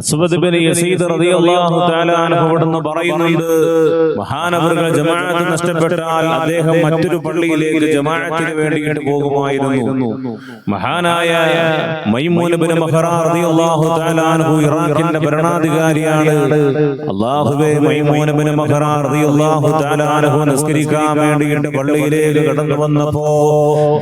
അസ്വദ് ബിൻ യസീദ് റളിയല്ലാഹു തആല അൻഹു അവിടുന്ന് പറയുന്നുണ്ട്, മഹാനവറുകൾ ജമാഅത്ത് നഷ്ടപ്പെട്ടാൽ അദ്ദേഹം മറ്റൊരു പള്ളിയിലേക്ക് ജമാഅത്തിന് വേണ്ടിയിട്ട് പോകുമായിരുന്നു. മഹാനായ മൈമൂൻ ബിൻ മഖ്റാൻ റളിയല്ലാഹു തആല അൻഹു ഇറാഖിന്റെ ഭരണാധികാരിയാണ്. അല്ലാഹുവേ, മൈമൂൻ ബിൻ മഖ്റാൻ റളിയല്ലാഹു തആല അൻഹു നിസ്കരിക്കാൻ വേണ്ടിയിട്ട് പള്ളിയിലേക്ക് കടന്നു വന്നപ്പോ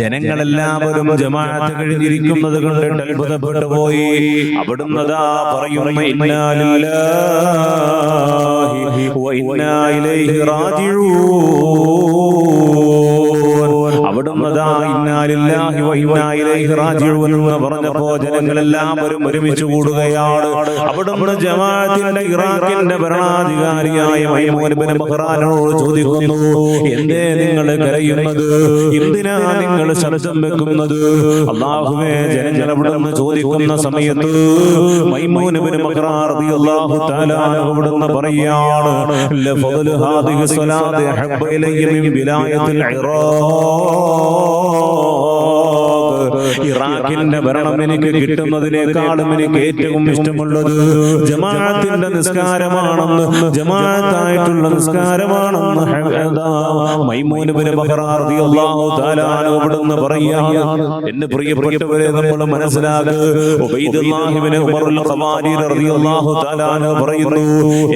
ജനങ്ങളെല്ലാവരും ജമാഅത്ത് കഴിഞ്ഞിരിക്കുന്നത് കണ്ടിട്ട് അത്ഭുതപ്പെട്ടു പോയി. അവിടുന്ന് പറയും, ഇന്നാ ലില്ലാഹി വ ഇന്നാ ഇലൈഹി റാജിഊൻ. അവിടുന്ന് ഇന്നാ ലില്ലാഹി വ ഇന്നാ ഇലൈഹി റാജിഊൻ എന്ന് പറഞ്ഞപ്പോ ജനങ്ങളെല്ലാവരും ഒരുമിച്ച് കൂടുകയാണ്. അവിടുന്ന് ജമാഅത്തിന്റെ ഇറാഖിന്റെ ഭരണാധികാരിയായ മൈമൂൻ ബിൻ മഖ്റാനോട് ചോദിക്കുന്നു, എന്തേ നിങ്ങൾ കരയുന്നത്? എന്തിനാ നിങ്ങൾ ശബ്ദം വെക്കുന്നത്? അല്ലാഹുവേ, ജനങ്ങൾ അവിടുന്ന് ചോദിക്കുന്ന സമയത്ത് മൈമൂൻ ബിൻ മഖ്റാൻ റളിയല്ലാഹു തആല അവിടുന്ന് പറയാണ്, ലഫദലു ഹാദിഹി സ്വലാത്തി ഹബ്ബ ഇലയ്യ മിൻ വിലായത്തിൽ ഇറാഖിന്റെ ഭരണം എനിക്ക് കിട്ടുന്നതിനേക്കാളും എനിക്ക് ഏറ്റവും ഇഷ്ടമുള്ളത് ജമാഅത്തിന്റെ നിസ്കാരമാണെന്ന്, ജമാഅത്തായിട്ടുള്ള നിസ്കാരമാണെന്ന് മൈമൂൻ ബിൻ മഖ്റാൻ റളിയല്ലാഹു തആല അവിടുന്ന് പറയുകയാണ്. എന്റെ പ്രിയപ്പെട്ടവരെ, നമ്മൾ മനസ്സിലാക്കുക, ഉബൈദുല്ലാഹി ഇബ്നു ഉമറുൽ ഖവാരി റളിയല്ലാഹു തആല പറയുന്നു,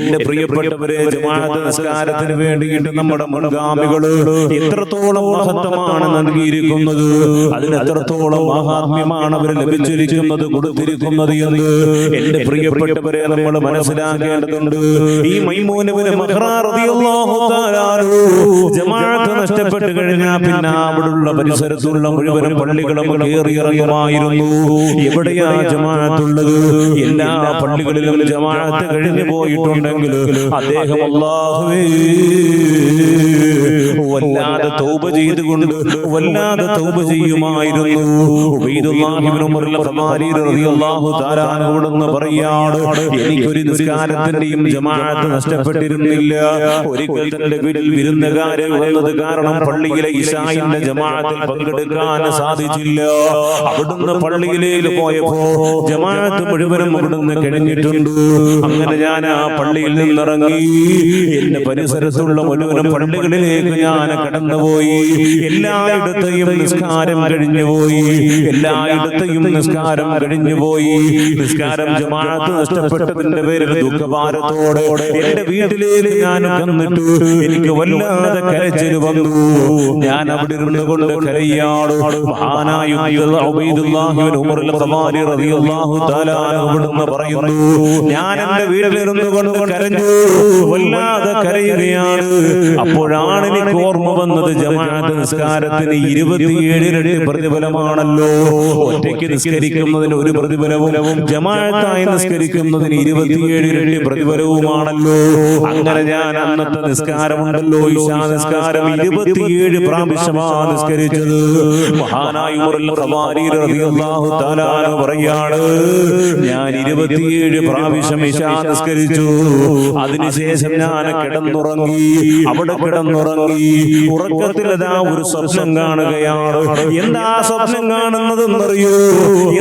എന്റെ പ്രിയപ്പെട്ടവരെ, ജമാഅത്ത് നിസ്കാരത്തിന് വേണ്ടിയിട്ട് നമ്മുടെ മുൻഗാമികൾ എത്രത്തോളം മഹത്വമാണ് നൽകിയിരിക്കുന്നത്, അതിന് എത്രത്തോളം മഹാത്മ്യമാണ് അവർ ലഭിച്ചിരിക്കുന്നത്, കൊടുത്തിരിക്കുന്നത് എന്ന് എന്റെ പ്രിയപ്പെട്ടവരെ നമ്മൾ മനസ്സിലാക്കേണ്ടതുണ്ട്. ഈ മൈമൂൻ ബിൻ മഖ്റാൻ റളിയല്ലാഹു തആല ജമാഅത്ത് നഷ്ടപ്പെട്ട് കഴിഞ്ഞാൽ പിന്നെ അവിടെയുള്ള പരിസരത്തുള്ള മുഴുവൻ പള്ളികളും കയറിയിറങ്ങുമായിരുന്നു. എവിടെയാ ജമാഅത്തുള്ളത്? എല്ലാ പള്ളികളിലും ജമാഅത്ത് കഴിഞ്ഞു പോയിട്ടുണ്ടെങ്കിൽ അദ്ദേഹം അല്ലാഹുവേ വല്ലാതെ തൗബ ചെയ്തുകൊണ്ട് വല്ലാതെ തൗബ ചെയ്യുമായിരുന്നു. ഉബൈദുല്ലാഹി ഇബ്നു ഉമറുൽ ഖവാരി റളിയല്ലാഹു തആല അൻഹു പറയാണ്, എനിക്കൊരു നിസ്കാരത്തിന്റെയും ജമാഅത്ത് നഷ്ടപ്പെട്ടിരുന്നില്ല. ഒരിക്കൽ തന്റെ വീട്ടിൽ വിരുന്നുകാരെ വന്നത് കാരണം പള്ളിയിലെ ഇശാഇന്റെ ജമാഅത്തിൽ പങ്കെടുക്കാൻ സാധിച്ചില്ല. അവിടുന്ന് പള്ളിയിലേക്ക് പോയപ്പോ ജമാഅത്ത് മുഴുവനും അവിടുന്ന് കഴിഞ്ഞിട്ടുണ്ട്. അങ്ങനെ ഞാൻ ആ പള്ളിയിൽ നിന്നിറങ്ങി എന്റെ പരിസരത്തുള്ള മുഴുവനും പള്ളികളിലേക്ക് ഞാൻ കടന്നുപോയി. എല്ലായിടത്തെയും നിസ്കാരം കഴിഞ്ഞുപോയി, എല്ലായിടത്തെയും നിസ്കാരം കഴിഞ്ഞുപോയി. നിസ്കാരം ജമാഅത്ത് നഷ്ടപ്പെട്ടതിന്റെ പേരിൽ ദുഃഖഭാരത്തോടെ എന്റെ വീട്ടിലേക്ക് ഞാൻ വന്നിട്ട് എനിക്ക് വല്ലാതെ കരച്ചിൽ വന്നു. ഞാൻ അവിടെ ഇരുന്ന് കൊണ്ട് കരയാണ്. മഹാനായ ഉബൈദുല്ലാഹി ഇബ്നു ഉമറുൽ ഖവാരി റളിയല്ലാഹു തആല അവിടുന്ന് പറയുന്നു, ഞാൻ എന്റെ വീട്ടിലിരുന്ന് കൊണ്ട് കരഞ്ഞു, വല്ലാതെ കരയുകയാണ്. അപ്പോഴാണ് എനിക്ക് ഓർമ്മ വന്നത്, ജമാഅത്ത് നിസ്കാരത്തിന് 27 ഇരട്ടി പ്രതിഫലമാണല്ലോ. ഒറ്റയ്ക്ക് നിസ്കരിക്കുന്നതിന് ഒരു പ്രതിഫലവും ജമാഅത്തായി നിസ്കരിക്കുന്നതിന് 27 ഇരട്ടി പ്രതിഫലവുമാണല്ലോ. അങ്ങനെ ഞാൻ അന്നത്തെ നിസ്കാരമുണ്ടല്ലോ, ഇശാ നിസ്കാരം 27 പ്രാവശ്യമാണ് നിസ്കരിച്ചത്. മഹാനായ ഉമറുൽ ഖവാരി റളിയല്ലാഹു തആല പറയാണ്, ഞാൻ 27 പ്രാവശ്യം ഇശാ നിസ്കരിച്ചു. അതിനുശേഷം ഞാൻ കിടന്നുറങ്ങി. അവിടെ കിടന്നുറങ്ങി ഉറക്കത്തിൽ അതാ ഒരു സ്വപ്നം കാണുകയാണ്. എന്താ സ്വപ്നം കാണുന്നതെന്നറിയോ?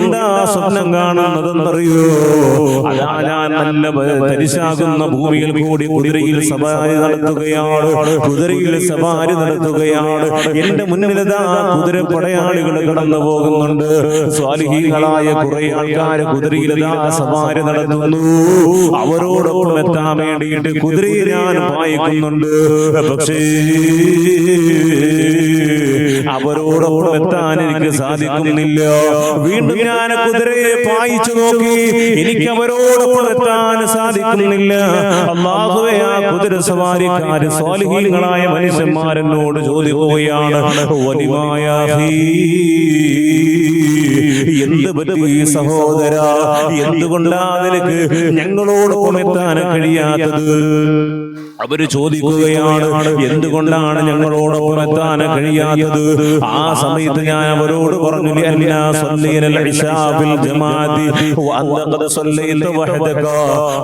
എന്താ സ്വപ്നം കാണുന്നതെന്നറിയോ? അതാ ഞാൻ നല്ല തരിശാകുന്ന ഭൂമിയിൽ കൂടി കുതിരയിൽ സവാരി നടത്തുകയാണ്. കുതിരയിൽ സവാരി നടത്തുകയാണ്. എന്റെ മുന്നിലതാ കുതിരപ്പടയാളികൾ കടന്നു പോകുന്നുണ്ട്. സ്വാലിഹീങ്ങളായ കുറെ ആൾക്കാർ കുതിരയിലതാ സവാരി നടത്തുന്നു. അവരോടൊപ്പം എത്താൻ വേണ്ടിയിട്ട് കുതിരയെ ഞാൻ പായിക്കുന്നുണ്ട്. പക്ഷേ അവരോടൊപ്പം എത്താൻ എനിക്ക് സാധിക്കുന്നില്ല. വീണ്ടും ഞാൻ കുതിരയെ പായിച്ചു നോക്കി, എനിക്ക് അവരോടൊപ്പം എത്താൻ സാധിക്കുന്നില്ല. അല്ലാഹുവേ, ആ കുതിര സവാരിക്കാര് സ്വാലിഹീങ്ങളായ മനുഷ്യന്മാരെന്നോട് ചോദിക്കുകയാണ്, എന്ത് പറ്റി സഹോദരാ? എന്തുകൊണ്ടാ നിനക്ക് ഞങ്ങളോടൊപ്പം എത്താൻ കഴിയാത്തത്? അവര് ചോദിക്കുകയാണ്, എന്തുകൊണ്ടാണ് ഞങ്ങളോടൊപ്പം എത്താൻ കഴിയാത്തത്? ആ സമയത്ത് ഞാൻ അവരോട് പറഞ്ഞു,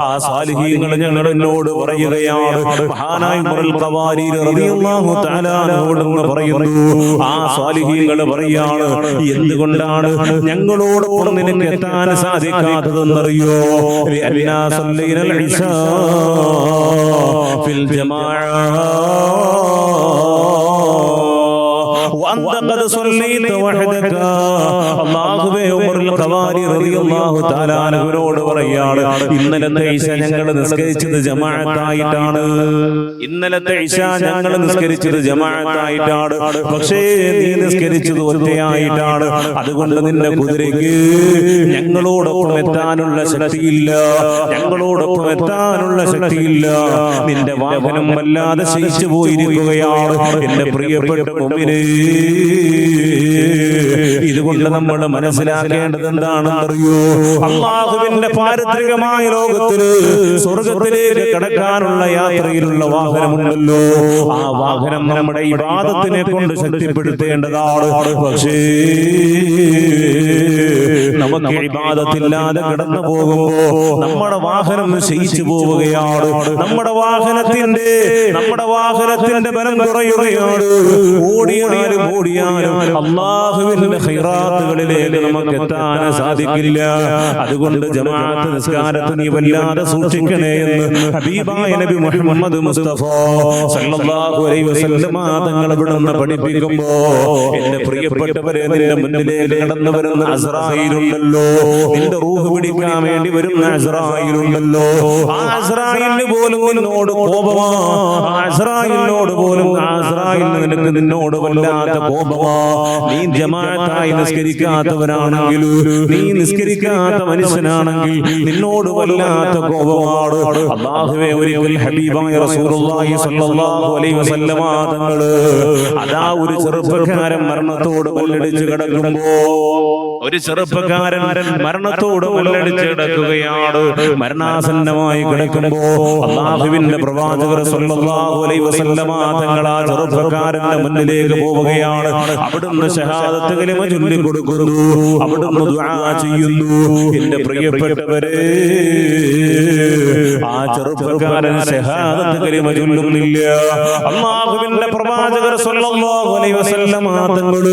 ആ സാലിഹീങ്ങൾ ഞങ്ങൾ എന്നോട് പറയുകയാണ്, മഹാനായ ഉമറുൽ ഖവാരി റളിയല്ലാഹു തആല അൻഹുവോട് പറയുന്നു, ആ സാലിഹീങ്ങൾ പറയാണ്, എന്തുകൊണ്ടാണ് ഞങ്ങളോടൊപ്പം നിനക്ക് എത്താൻ സാധിക്കാത്തതെന്നറിയോ? في الجماعة وأنت قد صليت وحدك. അല്ലാഹുവേ, ഉമറുൽ ഖവാരി റളിയല്ലാഹു തആല അൻഹുവിനോട് പറയാണ്, ഇന്നലത്തെ ഇശ ഞങ്ങൾ നിസ്കരിച്ചത് ജമാഅത്തായിട്ടാണ്. ഇന്നലത്തെ ഇശ ഞങ്ങൾ നിസ്കരിച്ചത് ജമാഅത്തായിട്ടാണ്. പക്ഷേ നീ നിസ്കരിച്ചത് ഒറ്റയായിട്ടാണ്. അതുകൊണ്ട് നിന്റെ കുതിരയ്ക്ക് ഞങ്ങളോടൊപ്പം എത്താനുള്ള ശക്തിയില്ല. ഞങ്ങളോടൊപ്പം എത്താനുള്ള ശക്തിയില്ല. നിന്റെ വാഹനം വല്ലാതെ ക്ഷയിച്ചു പോയിരിക്കുകയാണ്. എന്റെ പ്രിയപ്പെട്ട മുഅ്മിനേ, ഇതുകൊണ്ട് നമ്മൾ മനസ്സിലാക്കേണ്ടത് എന്താണെന്നറിയോ? അല്ലാഹുവിന്റെ പാരത്രികമായ ലോകത്തില് സ്വർഗത്തിലേക്ക് കടക്കാനുള്ള യാത്രയിലുള്ള വാഹനമുണ്ടല്ലോ, ആ വാഹനം നമ്മുടെ ഇബാദത്തിനെ കൊണ്ട് ശക്തിപ്പെടുത്തേണ്ടതാണ്. പക്ഷേ നമുക്ക് ഇബാദത്തില്ലാതെ കടന്നു പോകുമ്പോ നമ്മുടെ വാഹനം ക്ഷയിച്ചു പോവുകയാണ്. നമ്മുടെ വാഹനത്തിന്റെ ബലം കുറയുകയാണ്. ഓടിയാലും അല്ലാഹുവിന്റെ ഖൈറാത്തുകളിലേക്ക് നമുക്ക് എത്താൻ സാധിക്കില്ല. അതുകൊണ്ട് ജമാഅത്ത് നിസ്കാരത്തെ നീ വല്ലാതെ സൂക്ഷിക്കണേ എന്ന് ഹബീബായ നബി മുഹമ്മദ് മുസ്തഫ സല്ലല്ലാഹു അലൈഹി വസല്ലം തങ്ങൾ ഇവിടുന്ന് പഠിപ്പിക്കുമ്പോ, എന്റെ പ്രിയപ്പെട്ടവരെ, നിന്റെ മുന്നിലേക്ക് കടന്നു വരുന്ന അസ്രായീലുണ്ടല്ലോ, നിന്റെ റൂഹ് പിടിക്കാൻ വേണ്ടി വരുന്ന അസ്രായീലുണ്ടല്ലോ, ആ അസ്രായീലിന് പോലും നിന്നോട് കോപമാ. അസ്രായീലിനോട് പോലും നിനക്ക് നിന്നോട് വല്ലാത്ത കോപമാ. നീ ജമാഅത്തായി നിസ്കരിക്കാത്തവനാണെങ്കിൽ, നീ നിസ്കരിക്കാത്ത മനുഷ്യനാണെങ്കിൽ നിന്നോട് വല്ലാത്ത കോപമാണ്. അല്ലാഹുവേ, ഒരിക്കൽ ഹബീബായ റസൂലുള്ളാഹി സ്വല്ലല്ലാഹു അലൈഹി വസല്ലം തങ്ങള് അതാ ഒരു ചെറുപ്പക്കാരൻ മരണത്തോട് മല്ലടിച്ച് കിടക്കുമ്പോ, ഒരു ചെറുപ്പക്കാരൻ മരണത്തോട് മല്ലടിച്ച് കിടക്കുകയാണ്. മരണാസന്നമായി കിടക്കുമ്പോ അല്ലാഹുവിന്റെ പ്രവാചകർ സ്വല്ലല്ലാഹു അലൈഹി വസല്ലം തങ്ങൾ ആ ചെറുപ്പക്കാരന്റെ മുന്നിലേക്ക് പോവുകയാണ്. അവിടുന്ന് ഷഹാദത്ത് കലിമ ചൊല്ലി കൊടുക്കുന്നു. അവിടുന്ന് ദുആ ചെയ്യുന്നു. എന്റെ പ്രിയപ്പെട്ടവരെ, ആ ചെറുപ്പക്കാരൻ ഷഹാദത്ത് കലിമ ചൊല്ലുന്നില്ല. അല്ലാഹുവിന്റെ പ്രവാചകർ സ്വല്ലല്ലാഹു അലൈഹി വസല്ലം തങ്ങൾ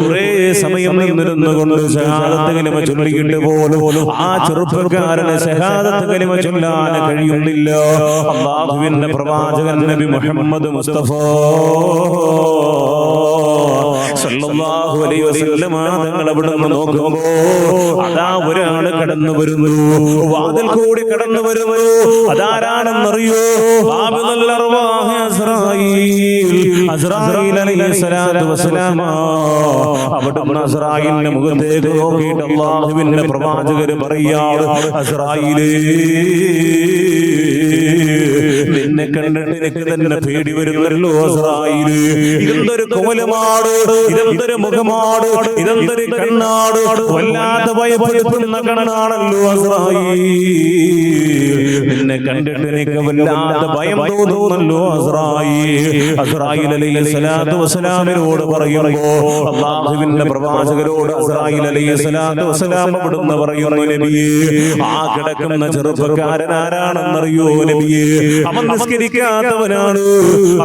കുറേ സമയം നിന്നിരുന്നുകൊണ്ട് ഷഹാദത്ത് കലിമ ചൊല്ലിയിട്ട് പോലും ആ ചെറുപ്പക്കാരന് ഷഹാദത്ത് കലിമ ചൊല്ലാൻ കഴിയുന്നില്ല. അല്ലാഹുവിന്റെ പ്രവാചകൻ നബി മുഹമ്മദ് മുസ്തഫ സല്ലല്ലാഹു അലൈഹി വസല്ലം തങ്ങൾ അവിടുന്ന് നോക്കുമ്പോ അതാ ഒരാള് കടന്നു വരുന്നു. വാതിൽ കൂടി കടന്നു വരുന്നു. അതാരാണെന്നറിയോ? അസ്രായീൽ അലൈഹിസ്സലാത്തു വസ്സലാം. അവിടുന്ന് അസ്രായീലിന്റെ മുഖത്തേക്ക് നോക്കിയിട്ട് അല്ലാഹുവിന്റെ പ്രവാചകർ പറയുകയാണ്, അസ്രായീലേ, നിന്നെ കണ്ടിട്ട് എനിക്ക് തന്നെ പേടി വരുന്നല്ലോ അസ്രായീലേ. ഇതെന്തൊരു കോലമാണ്, ഇതെന്തൊരു മുഖമാണ്, ഇതെന്തൊരു കണ്ണാണ്, വല്ലാതെ ഭയപ്പെടുന്ന കണ്ണാണല്ലോ അസ്രായീൽ. നിന്നെ കണ്ടിട്ട് എനിക്ക് വല്ലാതെ ഭയം തോന്നുന്നല്ലോ അസ്രായീൽ. അസ്രായീൽ അലൈഹിസ്സലാത്തു വസ്സലാമിനോട് പറയുമ്പോ അല്ലാഹുവിന്റെ പ്രവാചകരോട് അസ്രായീൽ അലൈഹിസ്സലാത്തു വസ്സലാം അവിടുന്ന് പറയുന്നു, നബിയേ, ആ കിടക്കുന്ന ചെറുപ്പക്കാരൻ ആരാണെന്നറിയോ നബിയേ? അവൻ നിസ്കരിക്കാത്തവനാണ്,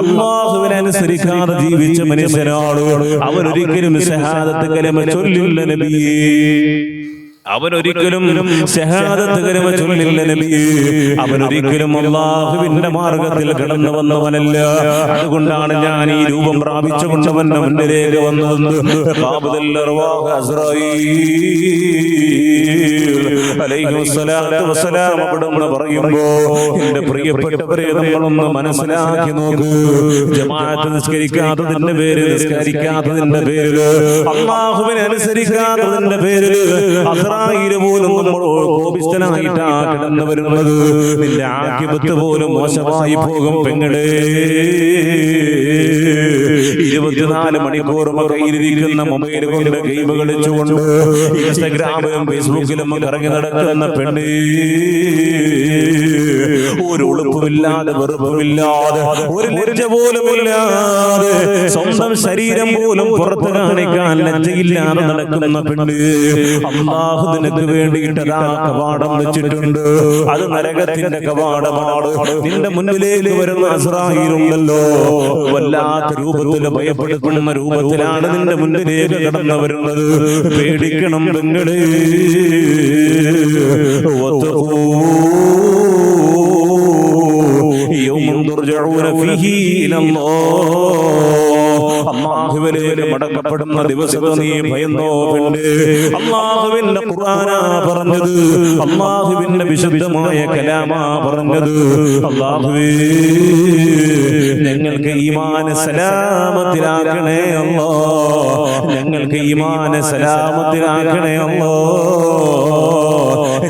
അല്ലാഹുവിനെ അനുസരിക്കാതെ ജീവിച്ച മനുഷ്യനാണ്. അവൻ ഒരിക്കലും ഷഹാദത്ത് കലിമ ചൊല്ലില്ല നബിയേ. അവനൊരിക്കലും ഷഹാദത്ത് കലിമ ചൊല്ലില്ല നബിയേ. അവനൊരിക്കലും അല്ലാഹുവിന്റെ മാർഗത്തിൽ കടന്നു വന്നവനല്ല. അതുകൊണ്ടാണ് ഞാൻ ഈ രൂപം പ്രാപിച്ചുകൊണ്ട് അവന്റെ മുന്നിലേക്ക് വന്നതെന്ന് ഖാബിദുൽ അർവാഹ് അസ്രായീൽ അലൈഹിസ്സലാത്തു വസ്സലാം അവിടുന്ന് പറയുമ്പോ, എന്റെ പ്രിയപ്പെട്ടവരെ, നമ്മളൊന്ന് മനസ്സിലാക്കി നോക്കൂ. ജമാഅത്ത് നിസ്കരിക്കാത്തതിന്റെ പേരിൽ, നിസ്കരിക്കാത്തതിന്റെ പേരിൽ, അല്ലാഹുവിനെ അനുസരിക്കാത്തതിന്റെ പേരിൽ അസ്രായീൽ പോലും നമ്മളോട് കോപിഷ്ഠനായിട്ടാ കിടന്നു വരുന്നത്. നിന്റെ ആഖിബത്ത് പോലും മോശമായി പോകും പെങ്ങളെ. 24 മണിക്കൂറും കയ്യിലിരിക്കുന്ന മൊബൈൽ കൊണ്ട് ഗെയിം കളിച്ചുകൊണ്ട് ഇൻസ്റ്റഗ്രാമിലും ഫേസ്ബുക്കിലും കറങ്ങി നടക്കുന്ന പെണ്ണ്, ഒരു ഉളുപ്പുമില്ലാതെ വെറുപ്പുമില്ലാതെ ഒരു ലജ്ജ പോലും ഇല്ലാതെ സ്വന്തം ശരീരം പോലും പുറത്ത് കാണിക്കാൻ ലജ്ജയില്ലാതെ നടക്കുന്ന പെണ്ണ്, അല്ലാഹു നിനക്ക് വേണ്ടിയിട്ടതാ കവാടം വെച്ചിട്ടുണ്ട്. അത് നരകത്തിന്റെ കവാടമാണ്. നിന്റെ മുന്നിലേക്ക് വരുന്ന അസ്രായീലുണ്ടല്ലോ, വല്ലാത്ത രൂപത്തിൽ ഭയപ്പെടുത്തുന്ന രൂപത്തിലാണ് നിന്റെ മുന്നിലേക്ക് കടന്നു വരുന്നത്. പേടിക്കണം പെങ്ങളെ. അല്ലാഹുവിലേക്ക് മടക്കപ്പെടുന്ന ദിവസത്തെ നീ ഭയന്നോ പെണ്ണ്. അല്ലാഹുവിന്റെ ഖുർആനാ പറഞ്ഞത്, അല്ലാഹുവിന്റെ വിശുദ്ധമായ കലാമാ പറഞ്ഞത്. അല്ലാഹുവേ, ഞങ്ങൾക്ക് ഈമാൻ സലാമത്തിലാക്കണേ അല്ലാഹ്, ഞങ്ങൾക്ക് ഈമാൻ സലാമത്തിലാക്കണേ അല്ലാഹ്.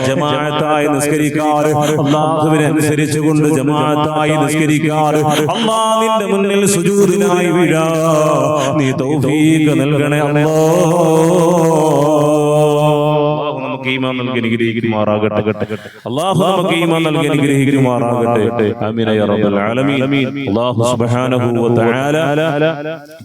ജമാഅത്തായി നിസ്കരിക്കാറ്, അല്ലാഹുവിനെ അനുസരിച്ചുകൊണ്ട് ജമാഅത്തായി നിസ്കരിക്കാറ്, അല്ലാഹുവിന്റെ മുന്നിൽ സുജൂദിനായി വീഴാ നീ തൗഫീഖ് നൽകണേ അല്ലാഹ്. ഈമാൻ നൽകി അനുഗ്രഹിക്കുമാറാകട്ടെ. അല്ലാഹു നമുക്ക് ഈമാൻ നൽകി അനുഗ്രഹിക്കുമാറാകട്ടെ. ആമീൻ യാ റബ്ബൽ ആലമീൻ. അല്ലാഹു സുബ്ഹാനഹു വ തആല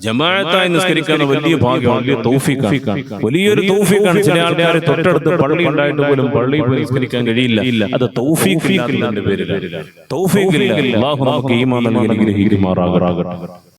ജമാഅത്തായി നിസ്കരിക്കുന്ന വലിയ ഭാഗ്യമാണ്, വലിയ തൗഫീഖാണ്, വലിയൊരു തൗഫീഖാണ്. ചില ആൾക്കാർ തൊട്ടടുത്ത് പള്ളി ഉണ്ടായിട്ട് പോലും പള്ളിയിൽ പോയി നിസ്കരിക്കാൻ കഴിയില്ല. അത് തൗഫീഖിന്റെ പേരിലാണ്. തൗഫീഖില്ല. അല്ലാഹു നമുക്ക് ഈമാൻ നൽകി അനുഗ്രഹിക്കുമാറാകട്ടെ.